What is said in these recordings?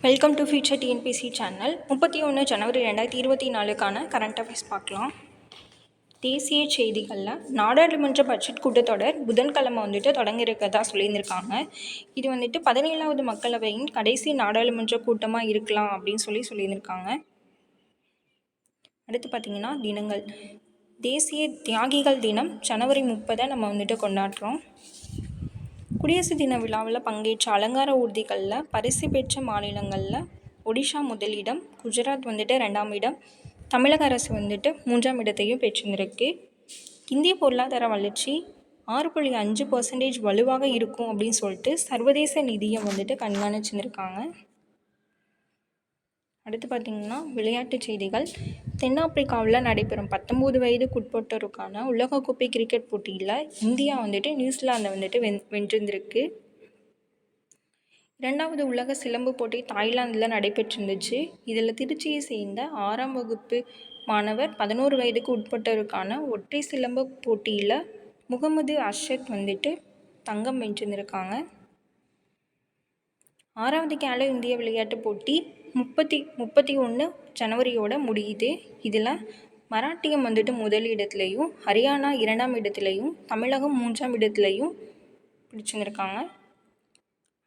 Welcome to future TNPSC channel. 31 ஜனவரி 2024க்கான current affairs பார்க்கலாம். தேசிய செய்திகளில் நாடாளுமன்ற பட்ஜெட் கூட்டத்தொடர் புதன்கிழமை தொடங்கியிருக்கதா சொல்லியிருந்திருக்காங்க. இது 17வது மக்களவையின் கடைசி நாடாளுமன்ற கூட்டமாக இருக்கலாம் அப்படின்னு சொல்லியிருந்திருக்காங்க. அடுத்து பார்த்திங்கன்னா தினங்கள். தேசிய தியாகிகள் தினம் ஜனவரி 30 நம்ம கொண்டாடுறோம். குடியரசு தின விழாவில் பங்கேற்ற அலங்கார ஊர்திகளில் பரிசு பெற்ற மாநிலங்களில் ஒடிஷா முதலிடம், குஜராத் 2ஆம் இடம், தமிழக அரசு 3ஆம் இடத்தையும் பெற்றிருந்திருக்கு. இந்திய பொருளாதார வளர்ச்சி 6.5% வலுவாக இருக்கும் அப்படின்னு சொல்லிட்டு சர்வதேச நிதியம் கண்காணிச்சிருந்திருக்காங்க. அடுத்து பார்த்திங்கன்னா விளையாட்டுச் செய்திகள். தென்னாப்பிரிக்காவில் நடைபெறும் 19 வயதுக்குட்பட்டோருக்கான உலகக்கோப்பை கிரிக்கெட் போட்டியில் இந்தியா நியூசிலாந்தை வென்றிருந்திருக்கு. 2வது உலக சிலம்பு போட்டி தாய்லாந்தில் நடைபெற்றிருந்துச்சு. இதில் திருச்சியை சேர்ந்த 6ஆம் வகுப்பு மாணவர் 11 வயதுக்கு உட்பட்டோருக்கான ஒற்றை சிலம்பு போட்டியில் முகமது அர்ஷத் தங்கம் வென்றிருந்திருக்காங்க. 6வது கேலோ இந்திய விளையாட்டுப் போட்டி 31 ஜனவரியோட முடியுது. இதில் மராட்டியம் முதலிடத்துலையும், ஹரியானா 2ஆம் இடத்துலையும், தமிழகம் 3ஆம் இடத்துலையும் பிடிச்சிருந்திருக்காங்க.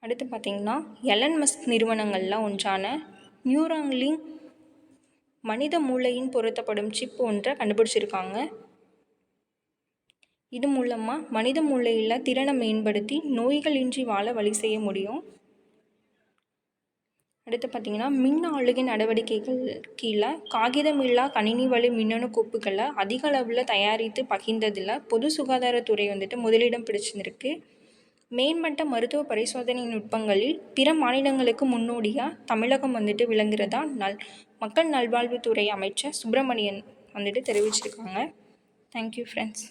அடுத்து பார்த்திங்கன்னா எலன் மஸ்க் நிறுவனங்களில் ஒன்றான நியூராலிங்க் மனித மூளையின் பொருத்தப்படும் சிப் ஒன்றை கண்டுபிடிச்சிருக்காங்க. இது மூலமாக மனித மூளையில் திறனை மேம்படுத்தி நோய்களின்றி வாழ வழி செய்ய முடியும். அடுத்து பார்த்திங்கன்னா மின் ஆளுகை நடவடிக்கைகள் கீழே காகிதமில்லா கணினி வழி மின்னணு கோப்புகளை அதிக அளவில் தயாரித்து பகிர்ந்ததில் பொது சுகாதாரத்துறை முதலிடம் பிடிச்சிருக்கு. மேம்பட்ட மருத்துவ பரிசோதனை நுட்பங்களில் பிற மாநிலங்களுக்கு முன்னோடியாக தமிழகம் விளங்குறதா மக்கள் நல்வாழ்வுத்துறை அமைச்சர் சுப்பிரமணியன் தெரிவிச்சிருக்காங்க. Thank you friends.